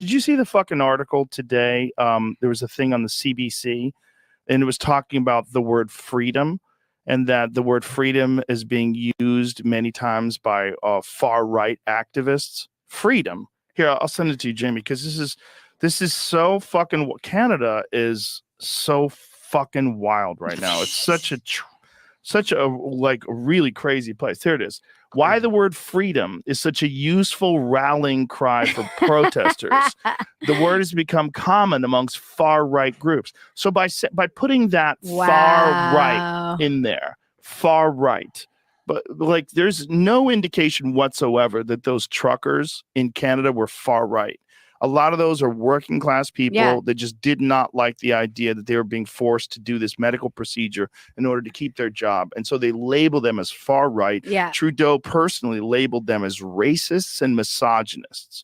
Did you see the fucking article today? There was a thing on the CBC, and it was talking about the word freedom, and that the word freedom is being used many times by far right activists. Freedom. Here, I'll send it to you, Jamie, because this is so fucking. Canada is so fucking wild right now. It's such a like really crazy place. Here it is. Why the word freedom is such a useful rallying cry for protesters. The word has become common amongst far right groups. So by putting that far right in there, far right, but like there's no indication whatsoever that those truckers in Canada were far right. A lot of those are working class people that just did not like the idea that they were being forced to do this medical procedure in order to keep their job. And so they label them as far right. Yeah. Trudeau personally labeled them as racists and misogynists.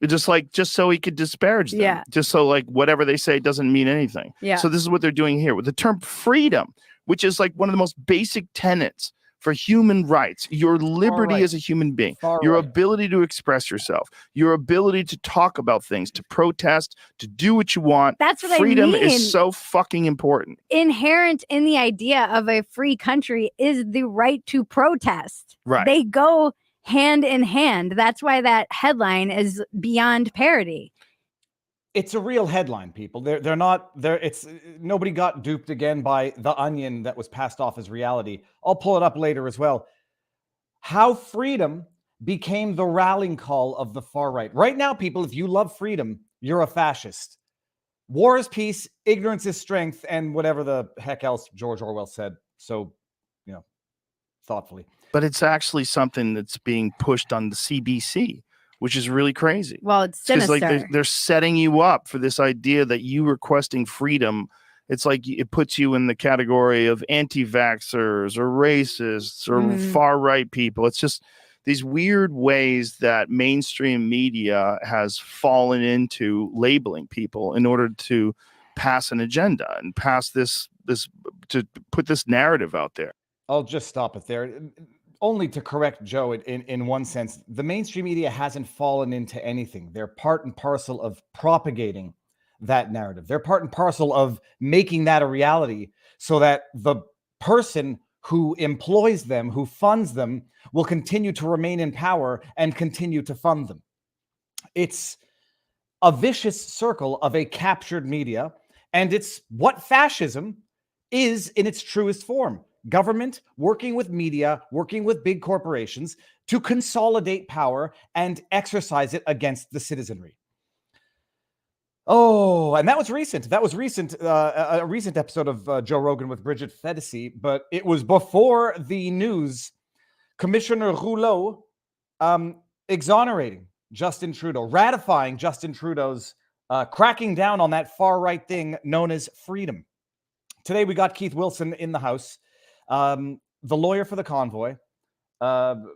Just so he could disparage them. Yeah. Just so like whatever they say doesn't mean anything. Yeah. So this is what they're doing here with the term freedom, which is like one of the most basic tenets for human rights, your liberty as a human being, your ability to express yourself, your ability to talk about things, to protest, to do what you want. That's what freedom I mean. is so fucking important. Inherent in the idea of a free country is the right to protest. Right. They go hand in hand. That's why that headline is beyond parody. It's a real headline, people. They're not there. It's nobody got duped again by The Onion that was passed off as reality. I'll pull it up later as well. How freedom became the rallying call of the far right. Right now, people, if you love freedom, you're a fascist. War is peace, ignorance is strength, and whatever the heck else George Orwell said. So, thoughtfully. But it's actually something that's being pushed on the CBC. Which is really crazy. Well, it's sinister. Like they're setting you up for this idea that you requesting freedom. It's like it puts you in the category of anti-vaxxers or racists or far right people. It's just these weird ways that mainstream media has fallen into labeling people in order to pass an agenda and pass this to put this narrative out there. I'll just stop it there. Only to correct Joe in one sense, the mainstream media hasn't fallen into anything. They're part and parcel of propagating that narrative. They're part and parcel of making that a reality so that the person who employs them, who funds them, will continue to remain in power and continue to fund them. It's a vicious circle of a captured media, and it's what fascism is in its truest form. Government working with media, working with big corporations to consolidate power and exercise it against the citizenry. Oh, and that was recent. That was a recent episode of Joe Rogan with Bridget Fedesi, but it was before the news. Commissioner Rouleau exonerating Justin Trudeau, ratifying Justin Trudeau's cracking down on that far right thing known as freedom. Today we got Keith Wilson in the house. The lawyer for the Convoy, the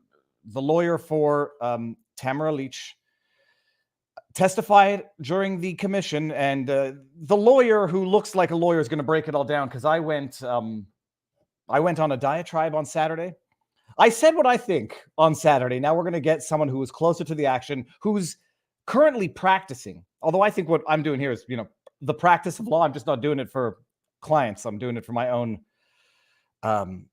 lawyer for Tamara Leach, testified during the commission, and the lawyer who looks like a lawyer is going to break it all down because I went on a diatribe on Saturday. I said what I think on Saturday. Now we're going to get someone who is closer to the action, who's currently practicing. Although I think what I'm doing here is, the practice of law. I'm just not doing it for clients. I'm doing it for my own. Trying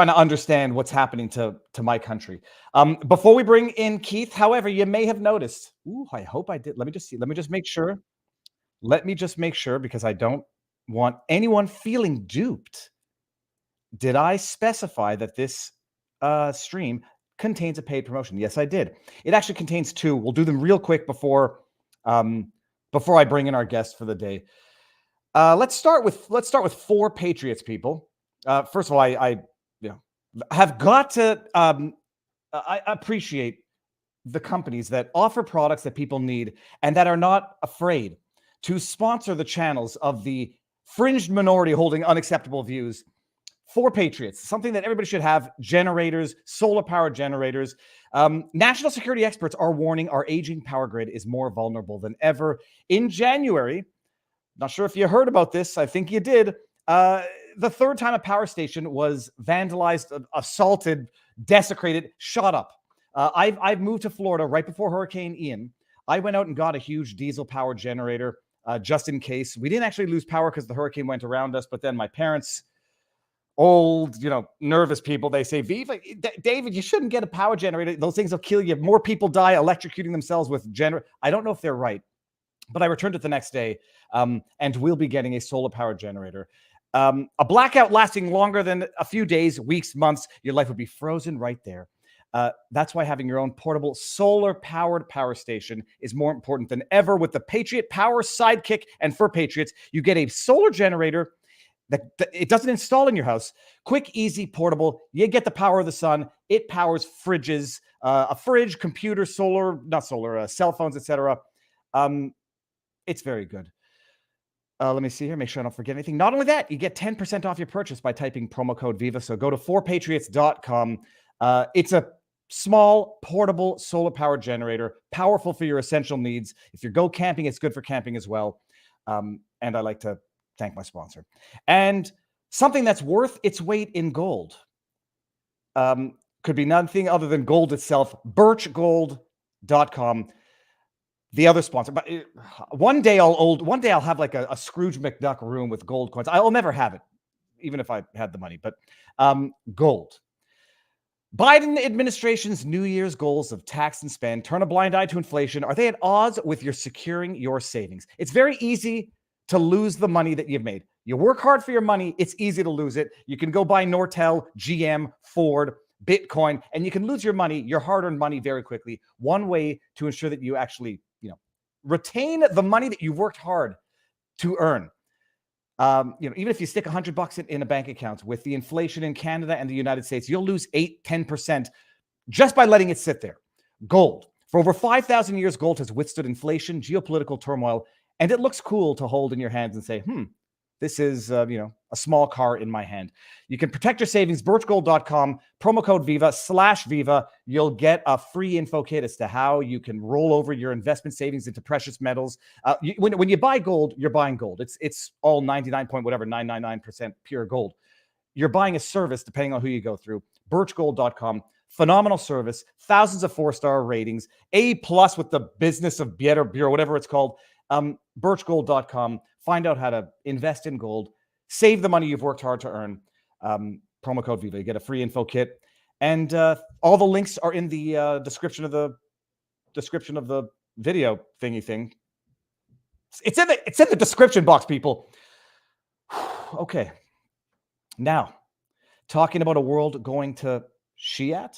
to understand what's happening to my country. Before we bring in Keith, however, you may have noticed. Ooh, I hope I did. Let me just see. Let me just make sure. Because I don't want anyone feeling duped. Did I specify that this stream contains a paid promotion? Yes, I did. It actually contains two. We'll do them real quick before I bring in our guest for the day. Let's start with 4 Patriots, people. First of all, I have got to I appreciate the companies that offer products that people need and that are not afraid to sponsor the channels of the fringed minority holding unacceptable views. 4 Patriots, something that everybody should have: generators, solar power generators. National security experts are warning our aging power grid is more vulnerable than ever. In January, not sure if you heard about this. I think you did. The third time a power station was vandalized, assaulted, desecrated, shot up I've moved to Florida right before Hurricane Ian. I went out and got a huge diesel powered generator just in case. We didn't actually lose power because the hurricane went around us, but then my parents, old, nervous people, they say, Viva, David, you shouldn't get a power generator. Those things will kill you. More people die electrocuting themselves with generator. I don't know if they're right, but I returned it the next day, and we'll be getting a solar powered generator. A blackout lasting longer than a few days, weeks, months, your life would be frozen right there. That's why having your own portable solar-powered power station is more important than ever. With the Patriot Power Sidekick, and for Patriots, you get a solar generator that it doesn't install in your house. Quick, easy, portable. You get the power of the sun. It powers fridges, a fridge, computer, cell phones, etc. It's very good. Let me see here. Make sure I don't forget anything. Not only that, you get 10% off your purchase by typing promo code VIVA. So go to 4patriots.com. It's a small, portable, solar-powered generator, powerful for your essential needs. If you go camping, it's good for camping as well. And I like to thank my sponsor. And something that's worth its weight in gold. Could be nothing other than gold itself. Birchgold.com. The other sponsor. But one day I'll have like a Scrooge McDuck room with gold coins. I'll never have it, even if I had the money. But gold. Biden administration's New Year's goals of tax and spend, turn a blind eye to inflation. Are they at odds with your securing your savings? It's very easy to lose the money that you've made. You work hard for your money. It's easy to lose it. You can go buy Nortel, GM, Ford, Bitcoin, and you can lose your money, your hard-earned money, very quickly. One way to ensure that you actually, retain the money that you've worked hard to earn. Even if you stick $100 in a bank account, with the inflation in Canada and the United States, you'll lose 8-10% just by letting it sit there. Gold. For over 5,000 years, gold has withstood inflation, geopolitical turmoil, and it looks cool to hold in your hands and say, this is, a small car in my hand. You can protect your savings. Birchgold.com, promo code VIVA/VIVA. You'll get a free info kit as to how you can roll over your investment savings into precious metals. When you buy gold, you're buying gold. It's all 999% pure gold. You're buying a service, depending on who you go through. Birchgold.com. Phenomenal service. Thousands of 4-star ratings. A+ with the business of Bureau, whatever it's called. Birchgold.com. Find out how to invest in gold. Save the money you've worked hard to earn. Promo code VIVA. You get a free info kit. And all the links are in the description of the video thingy thing. It's in the description box, people. Okay. Now, talking about a world going to Shiat.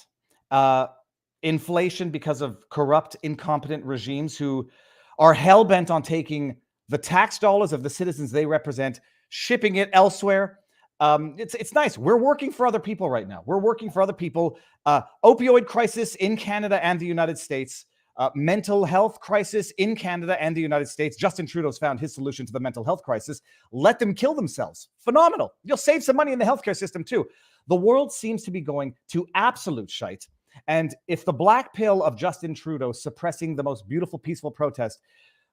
Inflation because of corrupt, incompetent regimes who are hell-bent on taking the tax dollars of the citizens they represent, shipping it elsewhere. It's nice. We're working for other people right now. We're working for other people. Opioid crisis in Canada and the United States. Mental health crisis in Canada and the United States. Justin Trudeau's found his solution to the mental health crisis. Let them kill themselves. Phenomenal. You'll save some money in the healthcare system too. The world seems to be going to absolute shite. And if the black pill of Justin Trudeau suppressing the most beautiful, peaceful protest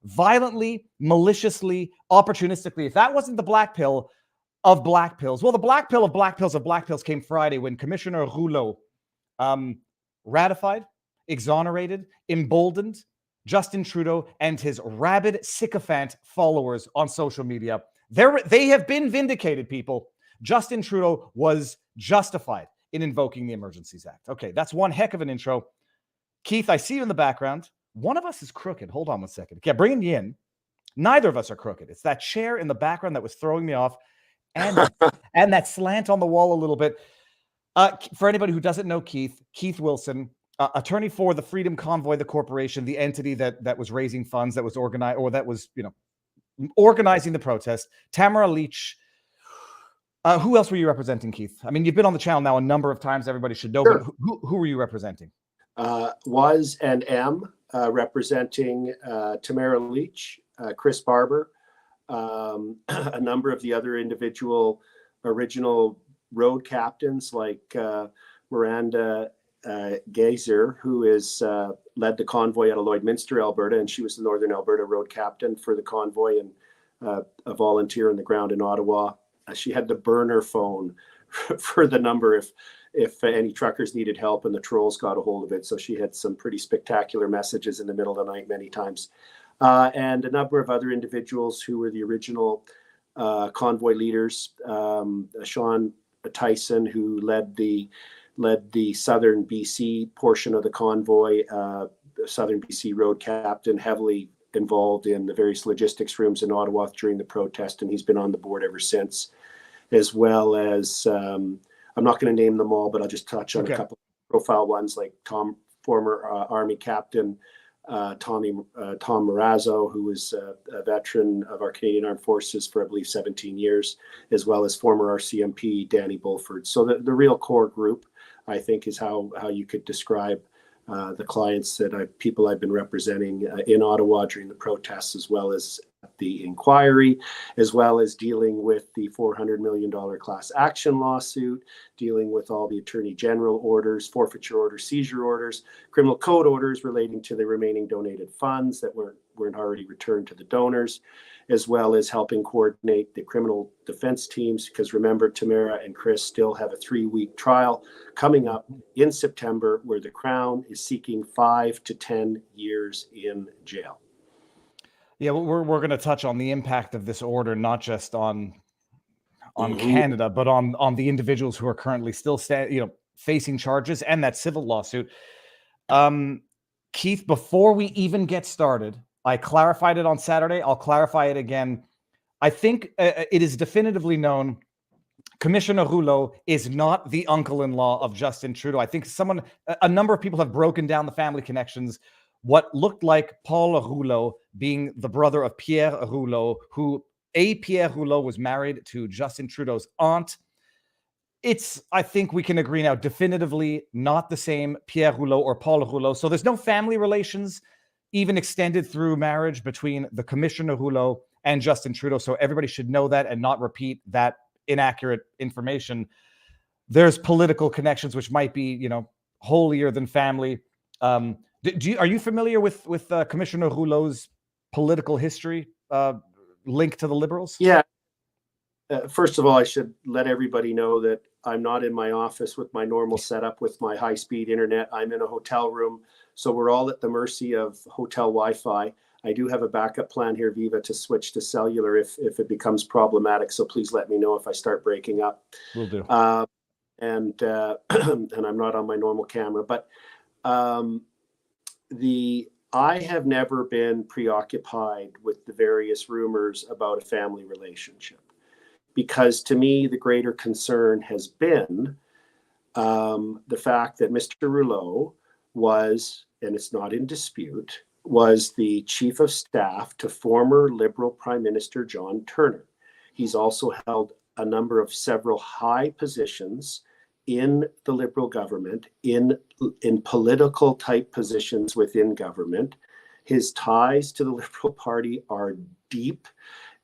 violently, maliciously, opportunistically, if that wasn't the black pill of black pills, well, the black pill of black pills came Friday when Commissioner Rouleau ratified, exonerated, emboldened Justin Trudeau and his rabid sycophant followers on social media. They have been vindicated, people. Justin Trudeau was justified in invoking the Emergencies Act. Okay, that's one heck of an intro. Keith, I see you in the background. One of us is crooked. Hold on one second. Okay, bringing you in. Neither of us are crooked. It's that chair in the background that was throwing me off, and that slant on the wall a little bit. For anybody who doesn't know Keith Wilson, attorney for the Freedom Convoy, the corporation, the entity that was raising funds, that was organized, or that was organizing the protest. Tamara Leach. Who else were you representing, Keith? I mean, you've been on the channel now a number of times. Everybody should know. Sure. But who were you representing? Was and am representing Tamara Leach, Chris Barber, a number of the other individual original road captains like Miranda Gazer, who is led the convoy out of Lloydminster, Alberta, and she was the Northern Alberta road captain for the convoy and a volunteer on the ground in Ottawa. She had the burner phone for the number. if any truckers needed help, and the trolls got a hold of it. So she had some pretty spectacular messages in the middle of the night many times. And a number of other individuals who were the original convoy leaders. Sean Tyson, who led the southern BC portion of the convoy, the southern BC road captain, heavily involved in the various logistics rooms in Ottawa during the protest, and he's been on the board ever since, as well as I'm not going to name them all, but I'll just touch on a couple of profile ones, like former Army Captain Tom Marazzo, who was a veteran of our Canadian Armed Forces for, I believe, 17 years, as well as former RCMP Danny Bulford. So the real core group, I think, is how you could describe the clients people I've been representing in Ottawa during the protests, as well as the inquiry, as well as dealing with the $400 million class action lawsuit, dealing with all the Attorney General orders, forfeiture orders, seizure orders, criminal code orders relating to the remaining donated funds that weren't already returned to the donors, as well as helping coordinate the criminal defense teams. Because remember, Tamara and Chris still have a 3-week trial coming up in September, where the Crown is seeking 5 to 10 years in jail. Yeah, well, we're going to touch on the impact of this order, not just on Canada, but on the individuals who are currently still facing charges and that civil lawsuit. Keith, before we even get started, I clarified it on Saturday. I'll clarify it again. I think it is definitively known Commissioner Rouleau is not the uncle-in-law of Justin Trudeau. I think a number of people have broken down the family connections. What looked like Paul Rouleau being the brother of Pierre Rouleau, Pierre Rouleau was married to Justin Trudeau's aunt. I think we can agree now, definitively not the same Pierre Rouleau or Paul Rouleau. So there's no family relations even extended through marriage between the Commissioner Rouleau and Justin Trudeau. So everybody should know that and not repeat that inaccurate information. There's political connections, which might be, holier than family. Are you familiar with Commissioner Rouleau's political history linked to the Liberals? Yeah. First of all, I should let everybody know that I'm not in my office with my normal setup with my high-speed internet. I'm in a hotel room, so we're all at the mercy of hotel Wi-Fi. I do have a backup plan here, Viva, to switch to cellular if it becomes problematic. So please let me know if I start breaking up. Will do. And I'm not on my normal camera, but I have never been preoccupied with the various rumors about a family relationship, because to me, the greater concern has been the fact that Mr. Rouleau was, and it's not in dispute, was the chief of staff to former Liberal Prime Minister John Turner. He's also held a number of several high positions in the Liberal government, in political type positions within government. His ties to the Liberal Party are deep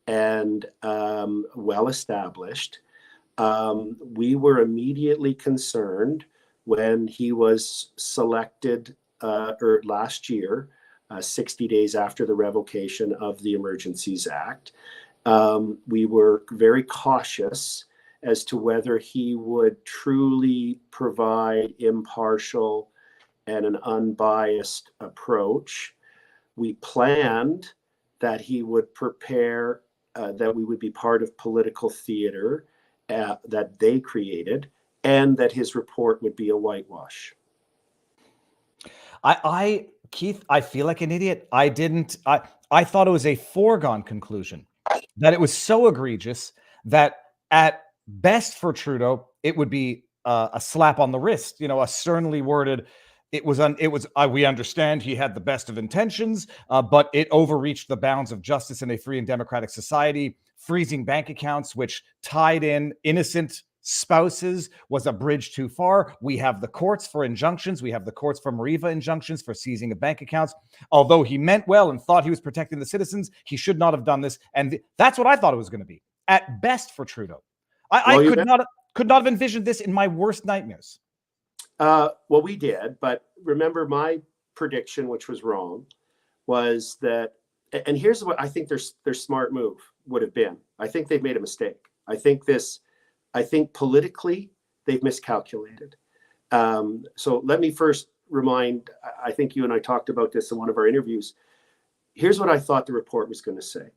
and well established. We were immediately concerned when he was selected last year, 60 days after the revocation of the Emergencies Act. We were very cautious as to whether he would truly provide impartial and an unbiased approach. We planned that he would prepare, that we would be part of political theater that they created, and that his report would be a whitewash. Keith, I feel like an idiot. I thought it was a foregone conclusion that it was so egregious that at best for Trudeau, it would be a slap on the wrist, a sternly worded, we understand he had the best of intentions, but it overreached the bounds of justice in a free and democratic society. Freezing bank accounts, which tied in innocent spouses, was a bridge too far. We have the courts for injunctions. We have the courts for Mariva injunctions for seizing of bank accounts. Although he meant well and thought he was protecting the citizens, he should not have done this. And that's what I thought it was going to be, at best for Trudeau. I could not have envisioned this in my worst nightmares. Well, we did, but remember my prediction, which was wrong, was that, and here's what I think their smart move would have been. I think they've made a mistake. I think politically they've miscalculated. So let me first remind, I think you and I talked about this in one of our interviews. Here's what I thought the report was going to say.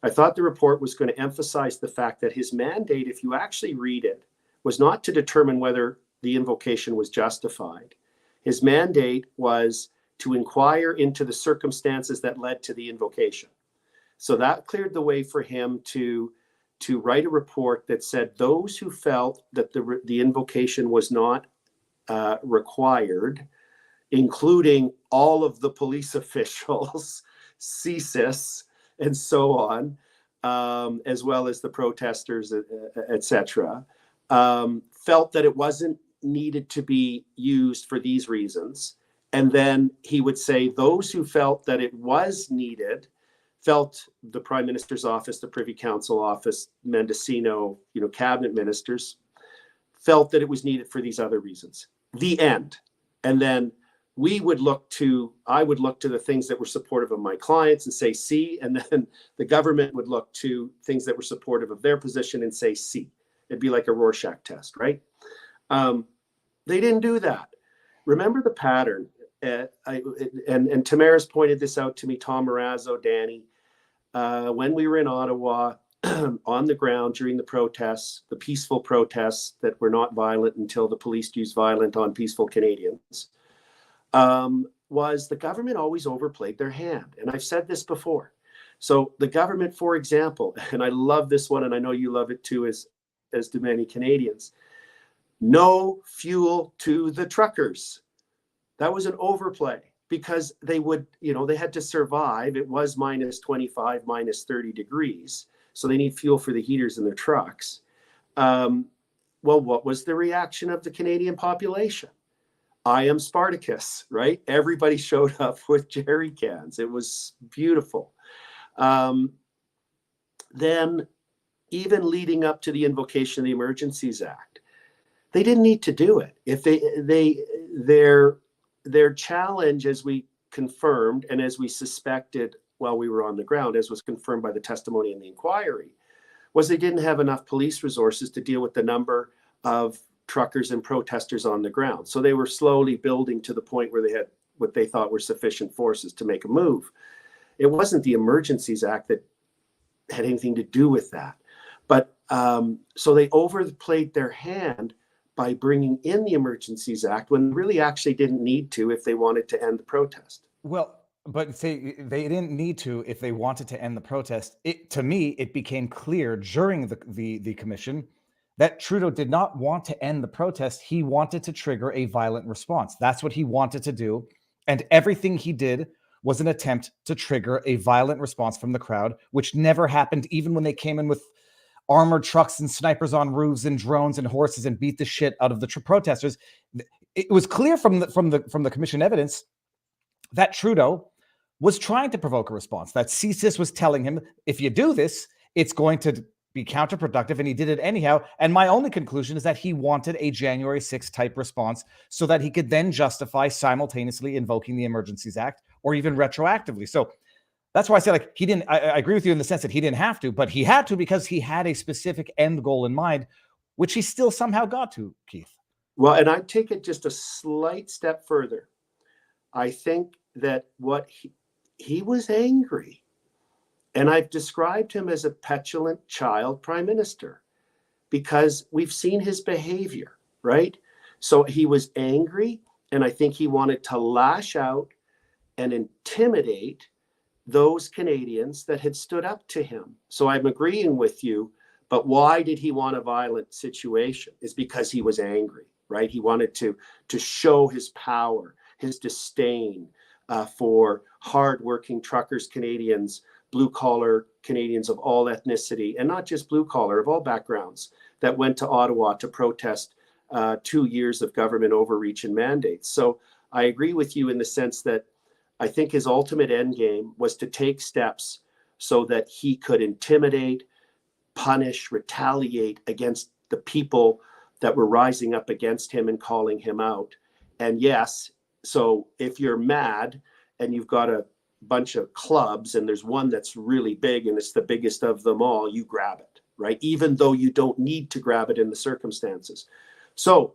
I thought the report was going to emphasize the fact that his mandate, if you actually read it, was not to determine whether the invocation was justified. His mandate was to inquire into the circumstances that led to the invocation. So that cleared the way for him to write a report that said those who felt that the invocation was not required, including all of the police officials, CSIS, and so on, as well as the protesters, etc., felt that it wasn't needed to be used for these reasons. And then he would say those who felt that it was needed, felt the Prime Minister's office, the Privy Council office, Mendocino, cabinet ministers, felt that it was needed for these other reasons. The end. And then I would look to the things that were supportive of my clients and say C, and then the government would look to things that were supportive of their position and say C. It'd be like a Rorschach test, right? They didn't do that. Remember the pattern. And Tamara's pointed this out to me, Tom Marazzo, Danny, when we were in Ottawa on the ground during the protests, the peaceful protests that were not violent until the police used violence on peaceful Canadians, was the government always overplayed their hand. And I've said this before. So the government, for example, and I love this one, and I know you love it too, as do many Canadians, no fuel to the truckers. That was an overplay because they would, they had to survive. It was minus 25, minus 30 degrees. So they need fuel for the heaters in their trucks. Well, what was the reaction of the Canadian population? I am Spartacus, right? Everybody showed up with jerry cans. It was beautiful. Then even leading up to the invocation of the Emergencies Act, they didn't need to do it. If their challenge, as we confirmed and as we suspected while we were on the ground, as was confirmed by the testimony in the inquiry, was they didn't have enough police resources to deal with the number of truckers and protesters on the ground. So they were slowly building to the point where they had what they thought were sufficient forces to make a move. It wasn't the Emergencies Act that had anything to do with that. But so they overplayed their hand by bringing in the Emergencies Act when they really actually didn't need to if they wanted to end the protest. Well, but they didn't need to if they wanted to end the protest. To me, it became clear during the commission that Trudeau did not want to end the protest. He wanted to trigger a violent response. That's what he wanted to do. And everything he did was an attempt to trigger a violent response from the crowd, which never happened, even when they came in with armored trucks and snipers on roofs and drones and horses and beat the shit out of the protesters. It was clear from the commission evidence that Trudeau was trying to provoke a response, that CSIS was telling him, if you do this, it's going to be counterproductive, and he did it anyhow. And my only conclusion is that he wanted a January 6th type response so that he could then justify simultaneously invoking the Emergencies Act or even retroactively. So that's why I say, he didn't, I agree with you in the sense that he didn't have to, but he had to because he had a specific end goal in mind, which he still somehow got to, Keith. Well, and I'd take it just a slight step further. I think that what he was angry. And I've described him as a petulant child prime minister because we've seen his behavior, right? So he was angry, and I think he wanted to lash out and intimidate those Canadians that had stood up to him. So I'm agreeing with you, but why did he want a violent situation? It's because he was angry, right? He wanted to show his power, his disdain for hardworking truckers, Canadians, blue-collar Canadians of all ethnicity, and not just blue-collar, of all backgrounds, that went to Ottawa to protest 2 years of government overreach and mandates. So I agree with you in the sense that I think his ultimate end game was to take steps so that he could intimidate, punish, retaliate against the people that were rising up against him and calling him out. And yes, so if you're mad and you've got a bunch of clubs and there's one that's really big and it's the biggest of them all, you grab it, right? Even though you don't need to grab it in the circumstances. So,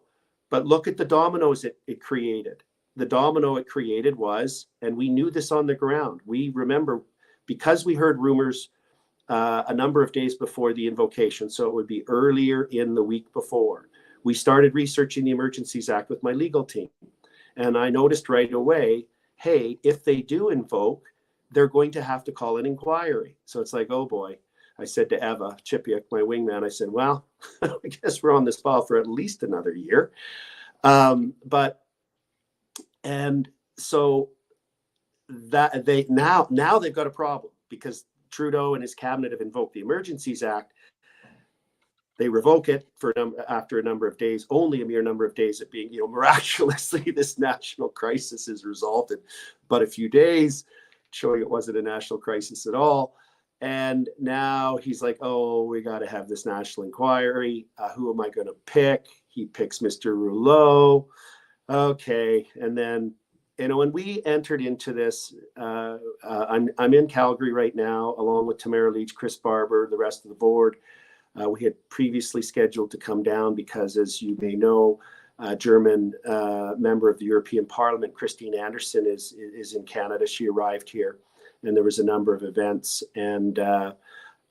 but look at the dominoes it created. The domino it created was, and we knew this on the ground. We remember, because we heard rumors a number of days before the invocation, so it would be earlier in the week before. We started researching the Emergencies Act with my legal team. And I noticed right away, hey, if they do invoke, they're going to have to call an inquiry. So it's like, oh boy. I said to Eva Chipiuk, my wingman, I said, well, I guess we're on this file for at least another year. And so that now they've got a problem, because Trudeau and his cabinet have invoked the Emergencies Act. They revoke it after a number of days, only a mere number of days, it being, miraculously this national crisis is resolved in but a few days, showing it wasn't a national crisis at all. And now he's like, oh, we got to have this national inquiry. Who am I going to pick? He picks Mr. Rouleau. Okay. And then, when we entered into this, I'm in Calgary right now, along with Tamara Leach, Chris Barber, the rest of the board. We had previously scheduled to come down because, as you may know, German member of the European Parliament, Christine Anderson, is in Canada. She arrived here, and there was a number of events. And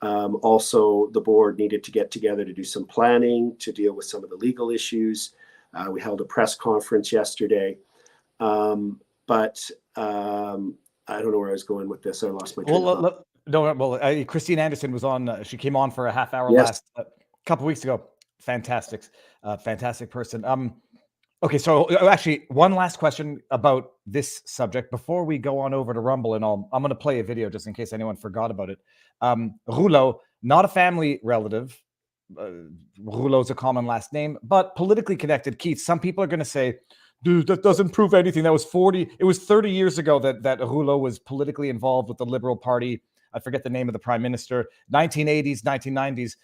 also the board needed to get together to do some planning, to deal with some of the legal issues. We held a press conference yesterday. But I don't know where I was going with this. I lost my train of thought. Christine Anderson was on. She came on for a half hour Yes. last couple weeks ago. Fantastic person. Okay, so actually, one last question about this subject before we go on over to Rumble, and I'm going to play a video just in case anyone forgot about it. Rouleau, not a family relative. Rouleau's a common last name, but politically connected. Keith, some people are going to say, dude, that doesn't prove anything. It was 30 years ago that Rouleau was politically involved with the Liberal Party. I forget the name of the prime minister, 1980s, 1990s.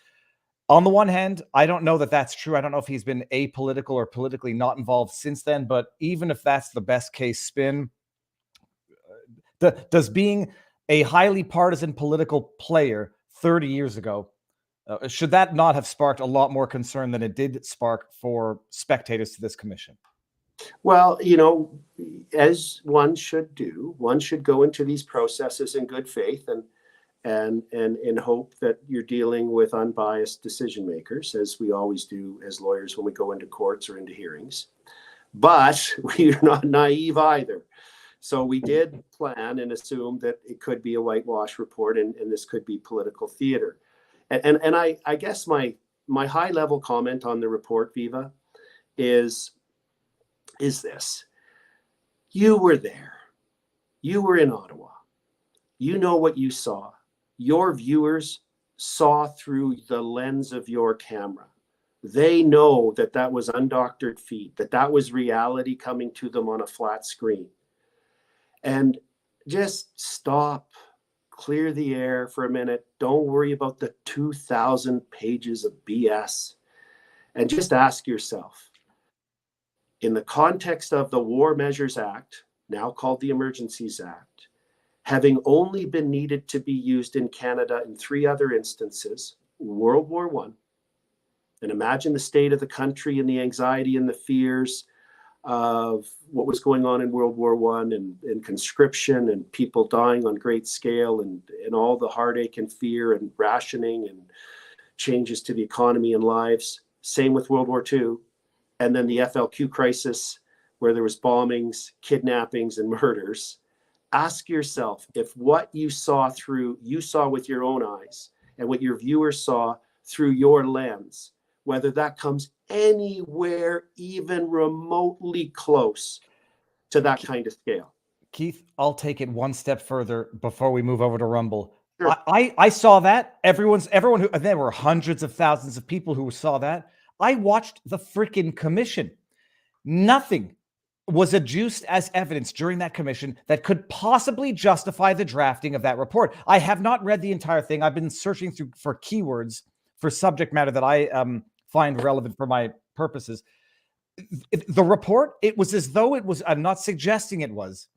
On the one hand, I don't know that that's true. I don't know if he's been apolitical or politically not involved since then, but even if that's the best case spin, does being a highly partisan political player 30 years ago, should that not have sparked a lot more concern than it did spark for spectators to this commission? Well, as one should do, one should go into these processes in good faith and in hope that you're dealing with unbiased decision makers, as we always do as lawyers when we go into courts or into hearings. But we're not naive either. So we did plan and assume that it could be a whitewash report, and this could be political theater. And I guess my high level comment on the report, Viva, is this. You were there. You were in Ottawa. You know what you saw. Your viewers saw through the lens of your camera. They know that was undoctored feed, that was reality coming to them on a flat screen. And just stop, clear the air for a minute. Don't worry about the 2,000 pages of BS. And just ask yourself, in the context of the War Measures Act, now called the Emergencies Act, having only been needed to be used in Canada in 3 other instances, World War I, and imagine the state of the country and the anxiety and the fears of what was going on in World War I and conscription and people dying on great scale and all the heartache and fear and rationing and changes to the economy and lives. Same with World War II. And then the FLQ crisis, where there was bombings, kidnappings, and murders. Ask yourself if what you saw with your own eyes and what your viewers saw through your lens, whether that comes anywhere even remotely close to that kind of scale. Keith, I'll take it one step further before we move over to Rumble. Sure. I saw that. Everyone who, and there were hundreds of thousands of people who saw that. I watched the freaking commission. Nothing was adduced as evidence during that commission that could possibly justify the drafting of that report. I have not read the entire thing. I've been searching through for keywords for subject matter that I find relevant for my purposes. The report, it was as though it was, I'm not suggesting it was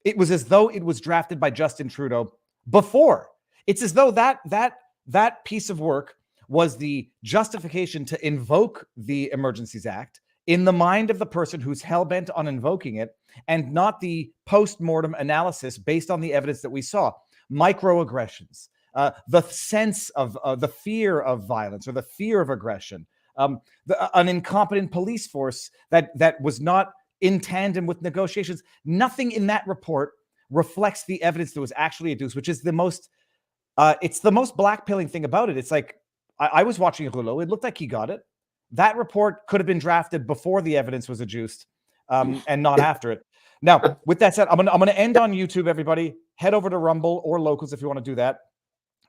as though it was drafted by Justin Trudeau before. It's as though that piece of work was the justification to invoke the Emergencies Act in the mind of the person who's hell-bent on invoking it, and not the post-mortem analysis based on the evidence that we saw. Microaggressions, the sense of the fear of violence or the fear of aggression, an incompetent police force that was not in tandem with negotiations. Nothing in that report reflects the evidence that was actually adduced, which is the most, it's the most blackpilling thing about it. It's like, I was watching Rouleau. It looked like he got it. That report could have been drafted before the evidence was adduced, and not after it. Now, with that said, I'm gonna end on YouTube, everybody. Head over to Rumble or Locals if you want to do that.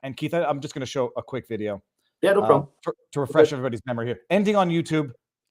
And Keith, I'm just going to show a quick video. Yeah, no problem. To refresh everybody's memory here. Ending on YouTube.